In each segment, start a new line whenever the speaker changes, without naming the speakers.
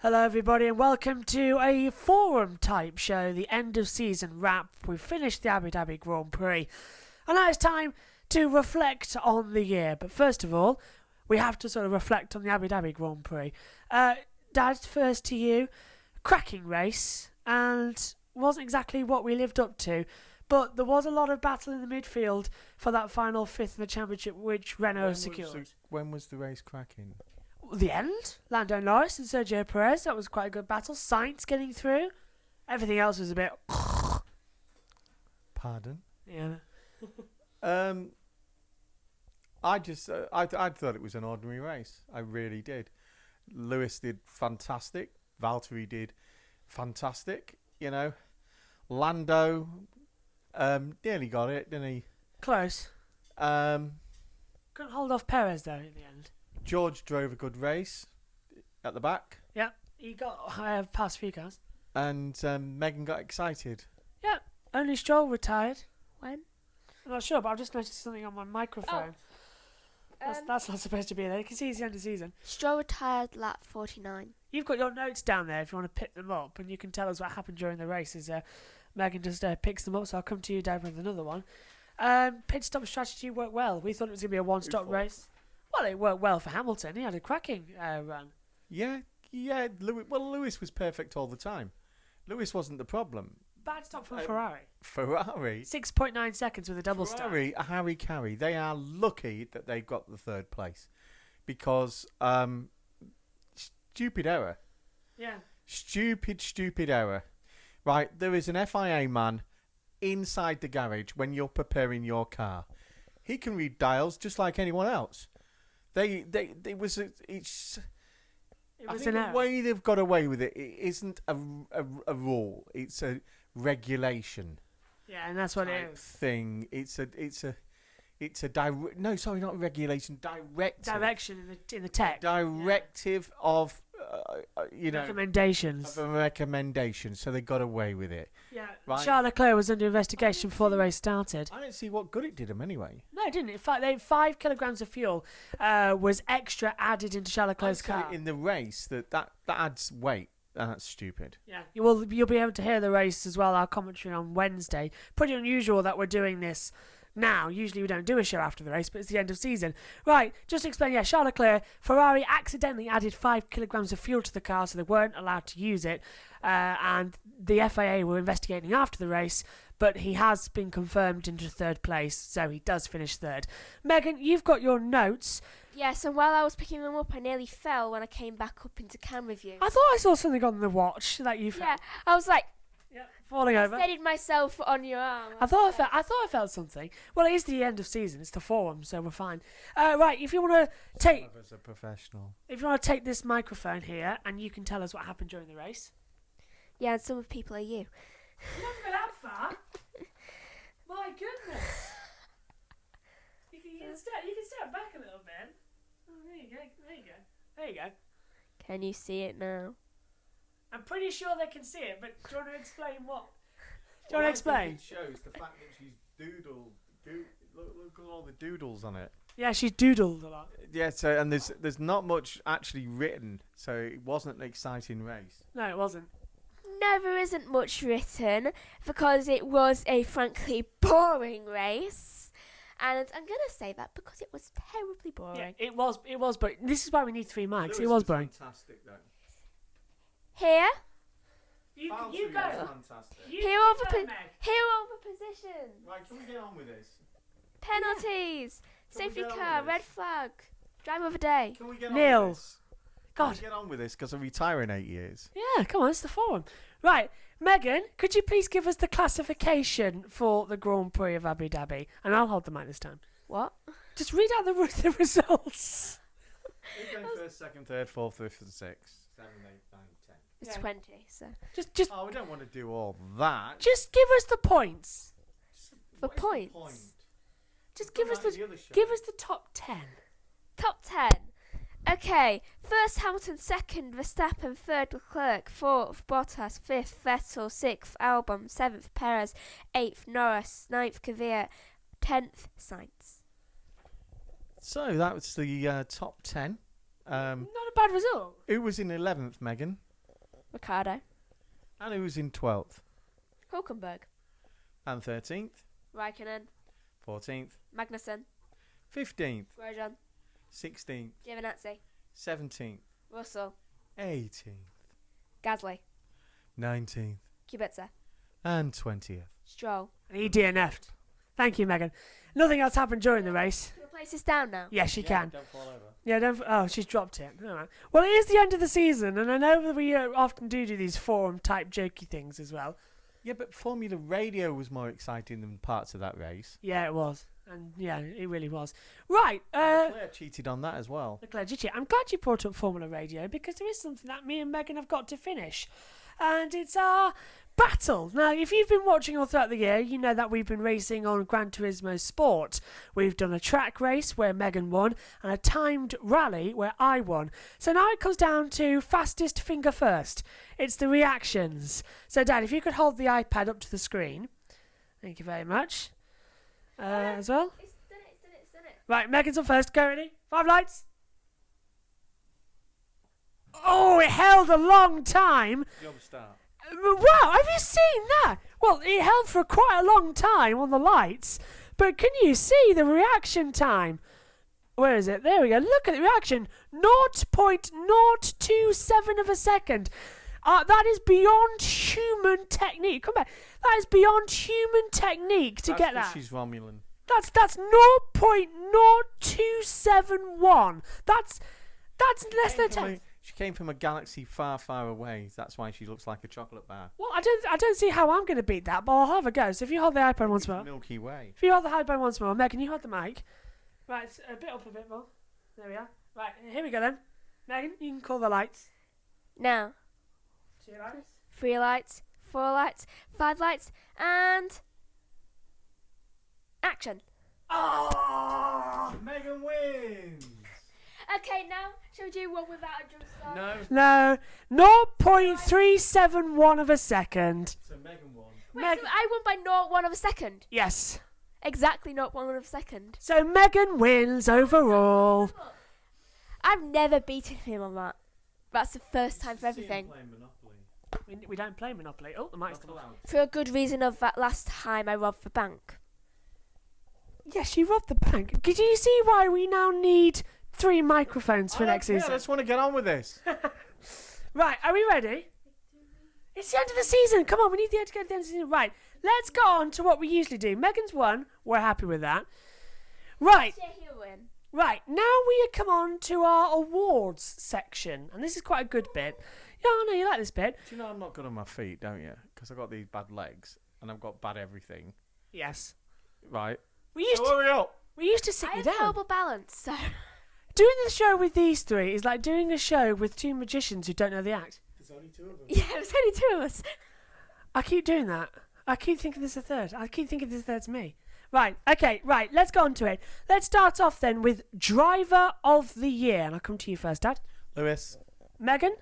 Hello everybody and welcome to a forum type show, the end of season wrap. We've finished the Abu Dhabi Grand Prix and now it's time to reflect on the year. But first of all, we have to sort of reflect on the Abu Dhabi Grand Prix. Dad, first to you, cracking race and wasn't exactly what we lived up to. But there was a lot of battle in the midfield for that final fifth in the championship, which Renault secured.
When was the race cracking?
The end, Lando Norris and Sergio Perez, that was quite a good battle. Sainz getting through. Everything else was a bit...
Pardon?
Yeah.
I thought it was an ordinary race. I really did. Lewis did fantastic. Valtteri did fantastic. You know, Lando nearly got it, didn't he?
Close. Couldn't hold off Perez though in the end.
George drove a good race at the back.
Yeah, he got past a few cars.
And Megan got excited.
Yeah, only Stroll retired.
When?
I'm not sure, but I've just noticed something on my microphone. That's not supposed to be there. You can see it's the end of season.
Stroll retired lap 49.
You've got your notes down there if you want to pick them up, and you can tell us what happened during the race as Megan just picks them up. So I'll come to you, Dad, with another one. Pit stop strategy worked well. We thought it was going to be a one-stop race. Well, it worked well for Hamilton. He had a cracking run.
Yeah. Lewis was perfect all the time. Lewis wasn't the problem.
Bad stop from Ferrari.
Ferrari.
6.9 seconds with a double stop.
Ferrari, Harry Carey, they are lucky that they got the third place because stupid error.
Yeah.
Stupid error. Right, there is an FIA man inside the garage when you're preparing your car. He can read dials just like anyone else. I think the way they've got away with it isn't a rule. It's a regulation.
Yeah, and that's what it is.
Thing. It's a not regulation.
Direction in the tech.
Directive of
recommendations.
Of a recommendation. So they got away with it.
Yeah.
Right.
Charles Leclerc was under investigation before the race started.
I don't see what good it did him anyway.
No, it didn't. In fact, 5 kilograms of fuel was extra added into Charles Leclerc's car.
In the race, that adds weight. That's stupid.
Yeah. You'll be able to hear the race as well, our commentary on Wednesday. Pretty unusual that we're doing this now. Usually we don't do a show after the race, but it's the end of season. Right, just to explain, Charles Leclerc, Ferrari accidentally added 5 kilograms of fuel to the car, so they weren't allowed to use it. And the FIA were investigating after the race, but he has been confirmed into third place, so he does finish third. Megan, you've got your notes.
Yes, and while I was picking them up, I nearly fell when I came back up into camera view.
I thought I saw something on the watch that you felt.
Yeah, I was like,
falling over.
I steadied myself on your arm.
I thought I felt something. Well, it is the end of season. It's the forum, so we're fine. Right, if you want to take,
As a professional,
if you want to take this microphone here, and you can tell us what happened during the race.
Yeah, and some of the people are you.
You don't go that far. My goodness. You can step back a little bit. Oh, there you go.
Can you see it now?
I'm pretty sure they can see it, but do you want to explain what? Do you want to explain?
It shows the fact that she's doodled. Look at all the doodles on it.
Yeah, she's doodled a lot.
Yeah, so and there's not much actually written, so it wasn't an exciting race.
No, it wasn't.
No, there isn't much written because it was a frankly boring race. And I'm going to say that because it was terribly boring.
Yeah, it was, but this is why we need 3 mics.
Lewis
It was boring.
Fantastic, though.
Here,
You
Valtteri
go.
was fantastic.
here are the positions.
Right, can we get on with this?
Penalties,
Can we
safety
get on
car,
with
red
this?
flag, driver of the day.
Can we get on
Nil.
with this? Can
God.
we get on with this because I retire in 8 years.
Yeah, come on, it's the forum. Right, Megan, could you please give us the classification for the Grand Prix of Abu Dhabi? And I'll hold the mic this time.
What?
Just read out the results.
Who's going first, second, third, fourth, fifth, and sixth? 7, 8, 9, 10.
It's
Yeah.
20, so.
Just
Oh, we don't want to do all that.
just give us the points.
For
What is the
points.
point?
Just
It's
give
not
us
like
the
other show.
give us the top 10.
Top 10. Okay, first Hamilton, second Verstappen, third Leclerc, fourth Bottas, fifth Vettel, sixth Albon, seventh Perez, eighth Norris, ninth Kvyat, 10th Sainz.
So that was the top 10.
Not a bad result.
Who was in 11th, Megan?
Ricardo.
And who's in 12th?
Hulkenberg.
And 13th?
Raikkonen.
14th?
Magnussen.
15th?
Grosjean.
16th?
Giovinazzi.
17th?
Russell.
18th?
Gasly.
19th?
Kubica.
And 20th?
Stroll.
And he DNF'd. Thank you, Megan. Nothing else happened during the race.
Can I place this down now?
Yes, she can.
Don't fall over.
Yeah, don't. Oh, she's dropped it. All right. Well, it is the end of the season, and I know that we often do these forum-type jokey things as well.
Yeah, but Formula Radio was more exciting than parts of that race.
Yeah, it was. And yeah, it really was. Right.
Leclerc cheated on that as well.
Leclerc, did you? I'm glad you brought up Formula Radio because there is something that me and Megan have got to finish. And it's our battle. Now, if you've been watching all throughout the year, you know that we've been racing on Gran Turismo Sport. We've done a track race where Megan won and a timed rally where I won. So now it comes down to fastest finger first. It's the reactions. So, Dad, if you could hold the iPad up to the screen. Thank you very much. As well.
It's done it.
Right, Megan's up first. Go, ready? 5 lights. Oh, it held a long time.
Job start.
Wow, have you seen that? Well, it held for quite a long time on the lights, but can you see the reaction time? Where is it? There we go. Look at the reaction. 0.027 of a second. That is beyond human technique. Come back. That is beyond human technique to get that.
She's Romulan.
That's 0.0271. That's less than 10.
She came from a galaxy far, far away. That's why she looks like a chocolate bar.
Well, I don't see how I'm going to beat that, but I'll have a go. So if you hold the iPad once more.
Milky Way.
If you hold the iPad once more, Megan, you hold the mic. Right, it's a bit up a bit more. There we are. Right, here we go then. Megan, you can call the lights.
Now,
2 lights.
3 lights, 4 lights, 5 lights, and action.
Oh!
Megan wins.
Okay, now shall we do one without a jump start?
No.
No, 0.371 of a second.
So Megan won.
Wait,
Meg-
so I won by 0.1 of a second.
Yes.
Exactly 0.1 of a second.
So Megan wins overall.
I've never beaten him on that. That's the first time for everything.
We don't play Monopoly. Oh, the mic's still on.
For a good reason of that last time I robbed the bank.
Yes, you robbed the bank. Did you see why we now need 3 microphones for next
Yeah,
season?
I just want to get on with this.
Right, are we ready? It's the end of the season. Come on, we need to get to the end of the season. Right, let's go on to what we usually do. Megan's won. We're happy with that. Right,
He'll win.
right. Now we come on to our awards section. And this is quite a good bit. Yeah, I know you like this bit.
Do you know I'm not good on my feet, don't you? Because I've got these bad legs and I've got bad everything.
Yes.
Right.
We used
So
to,
hurry up.
sit
I
you
have
down.
terrible balance, so...
Doing the show with these 3 is like doing a show with 2 magicians who don't know the act.
There's only 2 of them.
Yeah, there's only 2 of us.
I keep doing that. I keep thinking there's a third. I keep thinking this third's me. Right, okay, right, let's go on to it. Let's start off then with Driver of the Year. And I'll come to you first, Dad.
Lewis.
Megan?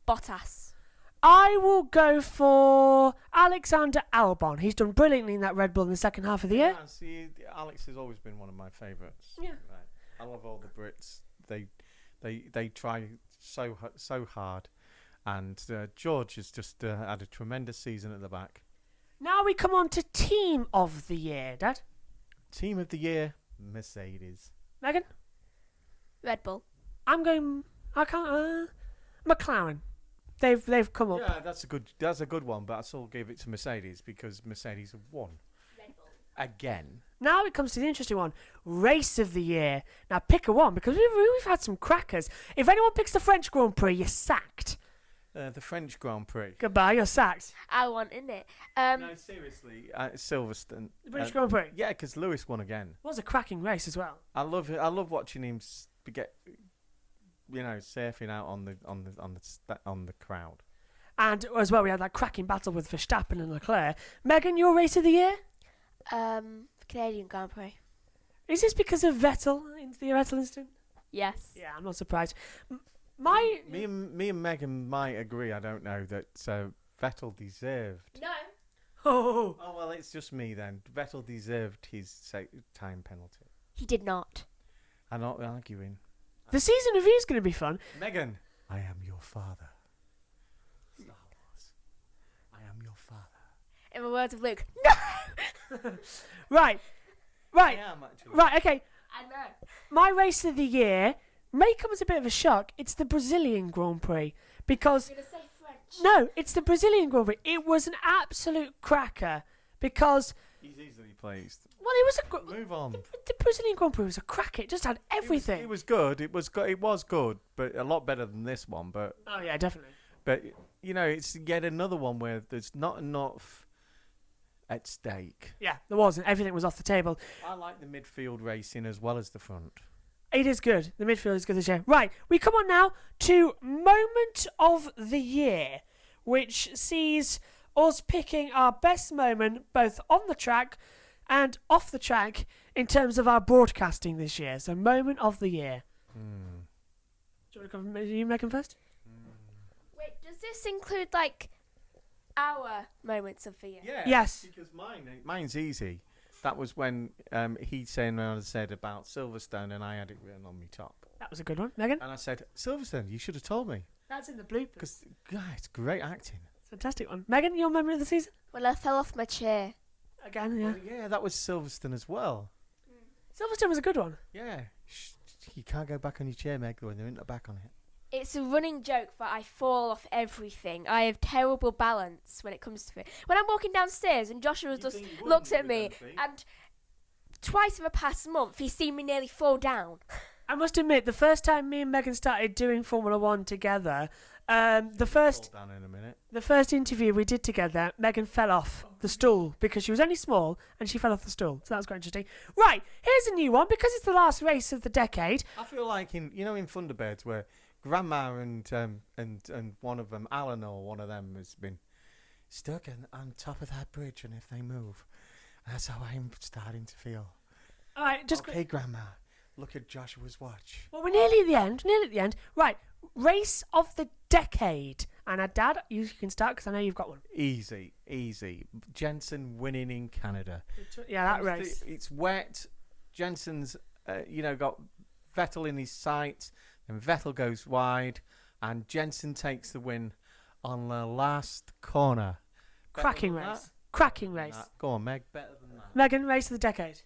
Bottas.
I will go for Alexander Albon. He's done brilliantly in that Red Bull in the second half of the year.
Yeah, see, Alex has always been one of my favourites.
Yeah.
Right. I love all the Brits. They try so hard, and George has just had a tremendous season at the back.
Now we come on to Team of the Year, Dad.
Team of the year, Mercedes.
Megan?
Red Bull.
I'm going... McLaren. They've come up.
Yeah, that's a good one, but I still give it to Mercedes because Mercedes have won
Red Bull.
again.
Now it comes to the interesting one. Race of the Year. Now pick a one because we've had some crackers. If anyone picks the French Grand Prix, you're sacked.
The French Grand Prix.
Goodbye, you're sacked.
I want in it.
No, seriously, Silverstone.
The British Grand Prix.
Yeah, because Lewis won again.
It was a cracking race as well.
I love watching him get, surfing out on the crowd.
And as well, we had that cracking battle with Verstappen and Leclerc. Megan, your Race of the Year?
Canadian Grand Prix.
Is this because of Vettel, the Vettel incident?
Yes.
Yeah, I'm not surprised.
Me and Megan might agree. I don't know that Vettel deserved.
No.
Oh,
Oh well, it's just me then. Vettel deserved his time penalty.
He did not.
I'm not arguing.
the season review is going to be fun.
Megan, I am your father.
In the words of Luke,
Right.
I am actually.
Right, okay.
I know.
My race of the year may come as a bit of a shock. It's the Brazilian Grand Prix. Because,
I'm going to say French.
no, it's the Brazilian Grand Prix. It was an absolute cracker. Because,
He's easily pleased.
well, it was a...
Move on.
The Brazilian Grand Prix was a cracker. It just had everything.
It was good. It was good, but a lot better than this one. But
Oh, yeah, definitely.
you know, it's yet another one where there's not enough at stake.
Yeah, there wasn't. Everything was off the table.
I like the midfield racing as well as the front.
It is good. The midfield is good this year. Right, we come on now to Moment of the Year, which sees us picking our best moment both on the track and off the track in terms of our broadcasting this year. So, Moment of the Year. Do you want to come? You make them first?
Wait, does this include, like, our moments of the year?
Yeah.
Yes.
Because mine's easy. That was when he said about Silverstone, and I had it written on my top.
That was a good one. Megan?
And I said, Silverstone, you should have told me.
That's in the bloopers.
Because, it's great acting.
Fantastic one. Megan, your moment of the season?
When I fell off my chair.
Again, yeah.
Well, yeah, that was Silverstone as well.
Silverstone was a good one.
Yeah. You can't go back on your chair, Meg, when they're in the back on it.
It's a running joke that I fall off everything. I have terrible balance when it comes to it. When I'm walking downstairs and Joshua just looks at me, and twice in the past month he's seen me nearly fall down.
I must admit, the first time me and Megan started doing Formula One together, the first
Fall down in a minute.
The first interview we did together, Megan fell off the stool because she was only small and she fell off the stool. So that was quite interesting. Right, here's a new one because it's the last race of the decade.
I feel like in Thunderbirds where Grandma and one of them, Alan or one of them, has been stuck on top of that bridge, and if they move, that's how I'm starting to feel.
All right, just
Okay, Grandma, look at Joshua's watch.
well, we're nearly at the end. Nearly at the end. Right, race of the decade. And Dad, you can start because I know you've got one.
Easy. Jensen winning in Canada.
Yeah, that race.
It's wet. Jensen's, got Vettel in his sights, and Vettel goes wide, and Jensen takes the win on the last corner.
Cracking
Better than
race.
that?
Cracking race.
Go on, Meg. Better than that.
Megan, race of the decade.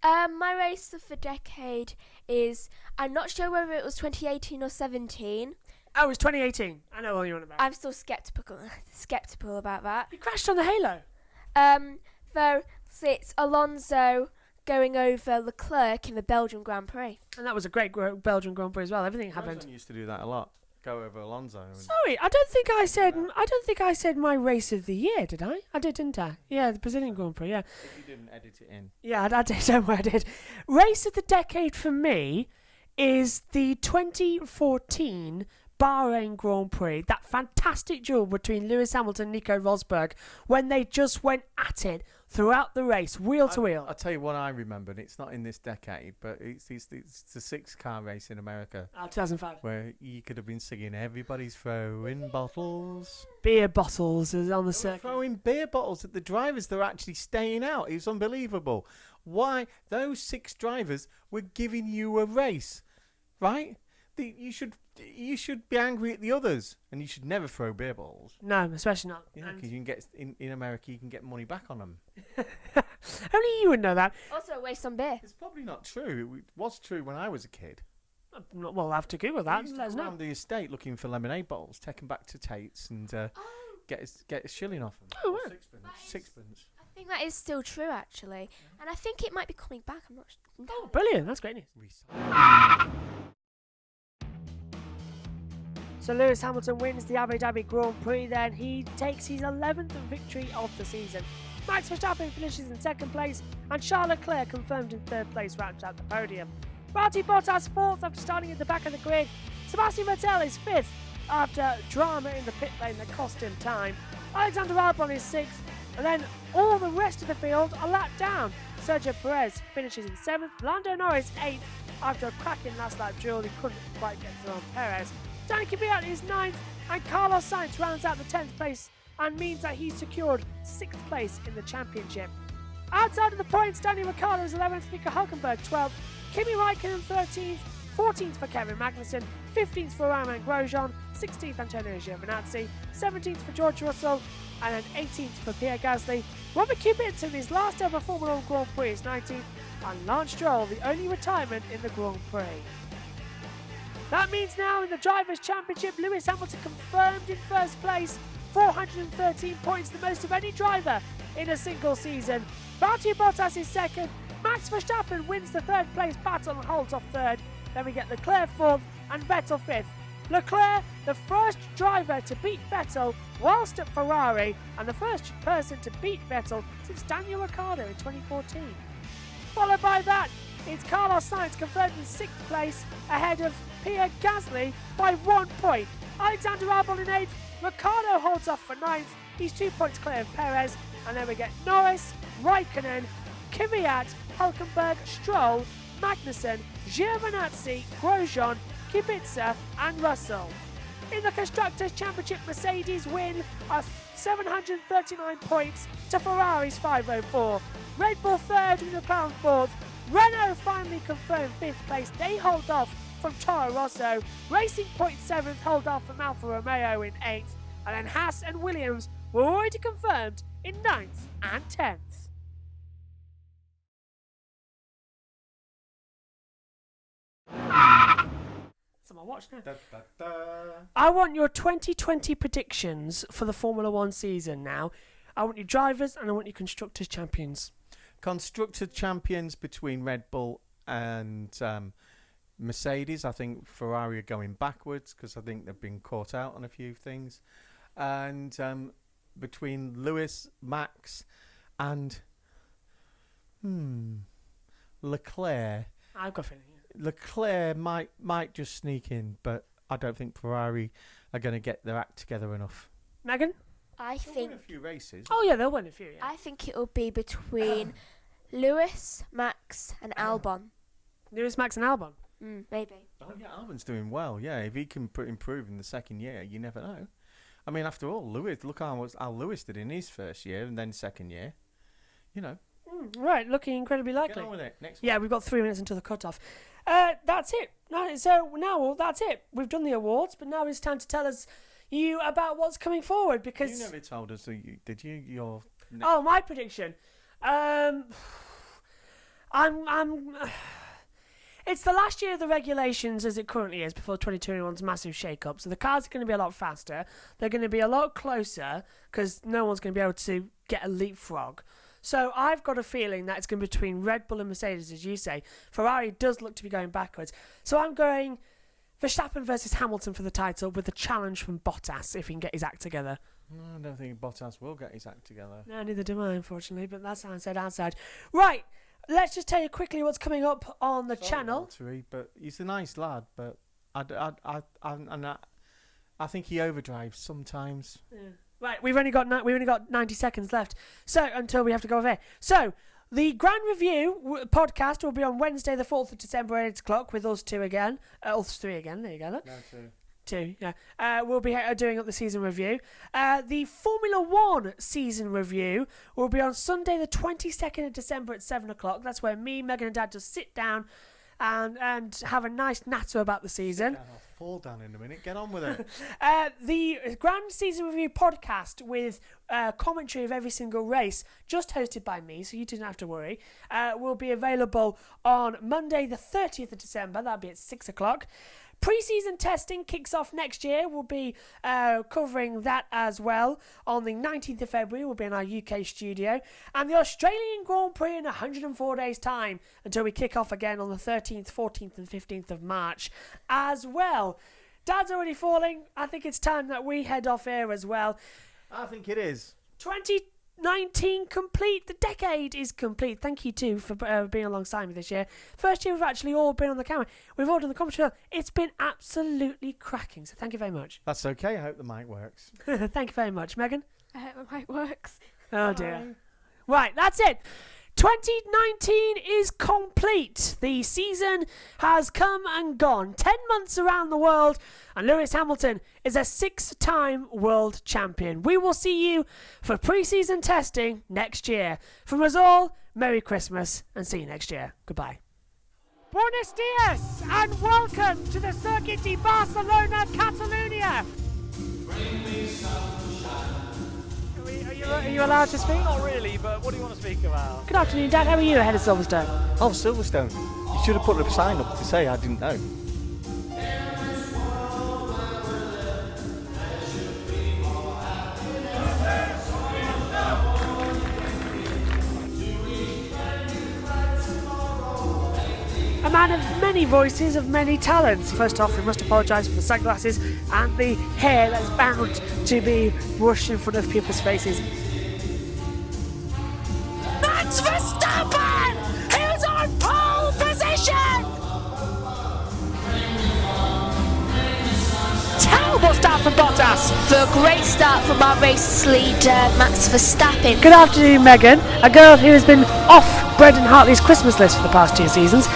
My race of the decade is, I'm not sure whether it was 2018 or 17.
Oh, it was 2018. I know all you're on about.
I'm still skeptical about that.
You crashed on the Halo.
Though it's Alonso going over Leclerc in the Belgian Grand Prix.
And that was a great Belgian Grand Prix as well. Everything happened.
Grosjean used to do that a lot. Go over Alonso.
Sorry, I don't think I said my race of the year, did I? I did, didn't I? Yeah, the Brazilian Grand Prix, yeah.
If you didn't edit it in.
Yeah, I did. Don't worry, I did. Race of the decade for me is the 2014 Bahrain Grand Prix. That fantastic duel between Lewis Hamilton and Nico Rosberg when they just went at it throughout the race, wheel to wheel.
I'll tell you what I remember, and it's not in this decade, but it's the 6-car race in America
2005.
where you could have been singing "Everybody's throwing bottles."
Beer bottles is on the
They were
circuit.
throwing beer bottles at the drivers. They're actually staying out. It was unbelievable. Why those 6 drivers were giving you a race, right? You should be angry at the others, and you should never throw beer bottles.
No, especially not.
Yeah, because you can get in America, you can get money back on them.
Only you would know that.
Also a waste on beer.
It's probably not true. It was true when I was a kid.
Well, I'll have to Google
I
that.
used to
Let us
go
know.
around the estate looking for lemonade bottles, take them back to Tate's, and get a shilling off them.
Oh,
Or
wow.
Sixpence.
I think that is still true, actually. And I think it might be coming back. I'm not sure.
Oh, brilliant. That's great news.
Recycle.
So Lewis Hamilton wins the Abu Dhabi Grand Prix then. He takes his 11th victory of the season. Max Verstappen finishes in 2nd place and Charles Leclerc, confirmed in 3rd place, rounds out the podium. Valtteri Bottas 4th after starting at the back of the grid. Sebastian Vettel is 5th after drama in the pit lane that cost him time. Alexander Albon is 6th, and then all the rest of the field are lapped down. Sergio Perez finishes in 7th, Lando Norris 8th after a cracking last lap duel he couldn't quite get through on Perez. Danny Kvyat is 9th, and Carlos Sainz rounds out the 10th place and means that he's secured 6th place in the championship. Outside of the points, Daniel Ricciardo is 11th, Nico Hülkenberg 12th, Kimi Raikkonen 13th, 14th for Kevin Magnussen, 15th for Romain Grosjean, 16th Antonio Giovinazzi, 17th for George Russell, and then 18th for Pierre Gasly. Robert Kubica in his last ever Formula 1 Grand Prix is 19th, and Lance Stroll the only retirement in the Grand Prix. That means now in the Drivers' Championship, Lewis Hamilton confirmed in first place, 413 points, the most of any driver in a single season. Valtteri Bottas is second, Max Verstappen wins the third place battle and holds off third. Then we get Leclerc fourth and Vettel fifth. Leclerc, the first driver to beat Vettel whilst at Ferrari, and the first person to beat Vettel since Daniel Ricciardo in 2014. Followed by that, it's Carlos Sainz confirmed in 6th place ahead of Pierre Gasly by 1 point. Alexander Albon in 8th, Ricciardo holds off for 9th, he's 2 points clear of Perez, and then we get Norris, Raikkonen, Kvyat, Hülkenberg, Stroll, Magnussen, Giovinazzi, Grosjean, Kubica and Russell. In the Constructors' Championship, Mercedes win of 739 points to Ferrari's 504. Red Bull third and McLaren fourth. Renault finally confirmed 5th place. They hold off from Toro Rosso. Racing Point 7th, hold off from Alfa Romeo in 8th. And then Haas and Williams were already confirmed in 9th and 10th. It's on my watch now. I want your 2020 predictions for the Formula 1 season now. I want your drivers and I want your Constructors' Champions.
Constructor champions between Red Bull and Mercedes. I think Ferrari are going backwards because I think they've been caught out on a few things. And between Lewis, Max and Leclerc.
I've got a feeling.
Leclerc might just sneak in, but I don't think Ferrari are going to get their act together enough.
Megan?
I
They'll
think
win a few races.
Oh yeah, they'll win a few. Yeah.
I think it'll be between Lewis, Max, and Albon.
Lewis, Max, and Albon.
Maybe.
Oh yeah, Albon's doing well. Yeah, if he can improve in the second year, you never know. I mean, after all, Lewis. Look how Lewis did in his first year and then second year. You know.
Right, looking incredibly likely.
Get on with it. Next.
Yeah, we've got 3 minutes until the cut-off. That's it. So now that's it. We've done the awards, but now it's time to tell us you about what's coming forward because
You never told us, did you? Your
Oh, my prediction. It's the last year of the regulations as it currently is before 2021's massive shake-up. So the cars are going to be a lot faster. They're going to be a lot closer because no one's going to be able to get a leapfrog. So I've got a feeling that it's going to be between Red Bull and Mercedes, as you say. Ferrari does look to be going backwards. So I'm going Verstappen versus Hamilton for the title with a challenge from Bottas if he can get his act together.
No, I don't think Bottas will get his act together.
No, neither do I, unfortunately, but that's outside. Right, let's just tell you quickly what's coming up on the channel.
Valtteri, but he's a nice lad, but I think he overdrives sometimes.
Yeah. Right, we've only got 90 seconds left, so until we have to go over there. So the Grand Review podcast will be on Wednesday, the 4th of December at 8 o'clock with us two again, us three again. There you go. Look.
No,
Two, yeah. We'll be doing up the season review. The Formula 1 season review will be on Sunday, the 22nd of December at 7 o'clock. That's where me, Megan, and Dad just sit down and have a nice natter about the season.
I'll fall down in a minute. Get on with it.
The Grand Season Review podcast with commentary of every single race, just hosted by me, so you didn't have to worry, will be available on Monday, the 30th of December. That'll be at 6 o'clock. Pre-season testing kicks off next year. We'll be covering that as well. On the 19th of February, we'll be in our UK studio. And the Australian Grand Prix in 104 days' time until we kick off again on the 13th, 14th and 15th of March as well. Dad's already falling. I think it's time that we head off here as well.
I think it is.
2019 complete. The decade is complete. Thank you too for being alongside me this year. First year we've actually all been on the camera. We've all done the commentary. It's been absolutely cracking. So thank you very much.
That's okay. I hope the mic works.
Thank you very much, Megan.
I hope my mic works.
Oh dear. Right, that's it. 2019 is complete. The season has come and gone. 10 months around the world, and Lewis Hamilton is a 6-time world champion. We will see you for pre-season testing next year. From us all, Merry Christmas and see you next year. Goodbye. Buenos dias and welcome to the Circuit de Barcelona, Catalonia. Are you allowed to speak?
Not really, but what do you want to speak about?
Good afternoon, Dad. How are you ahead of Silverstone?
Oh, Silverstone. You should have put a sign up to say I didn't know.
A man of many voices, of many talents. First off, we must apologise for the sunglasses and the hair that's bound to be rushed in front of people's faces. Max Verstappen! Who's on pole position! Terrible start from Bottas!
For a great start from our race leader, Max Verstappen.
Good afternoon, Megan. A girl who has been off Brendan Hartley's Christmas list for the past 2 seasons.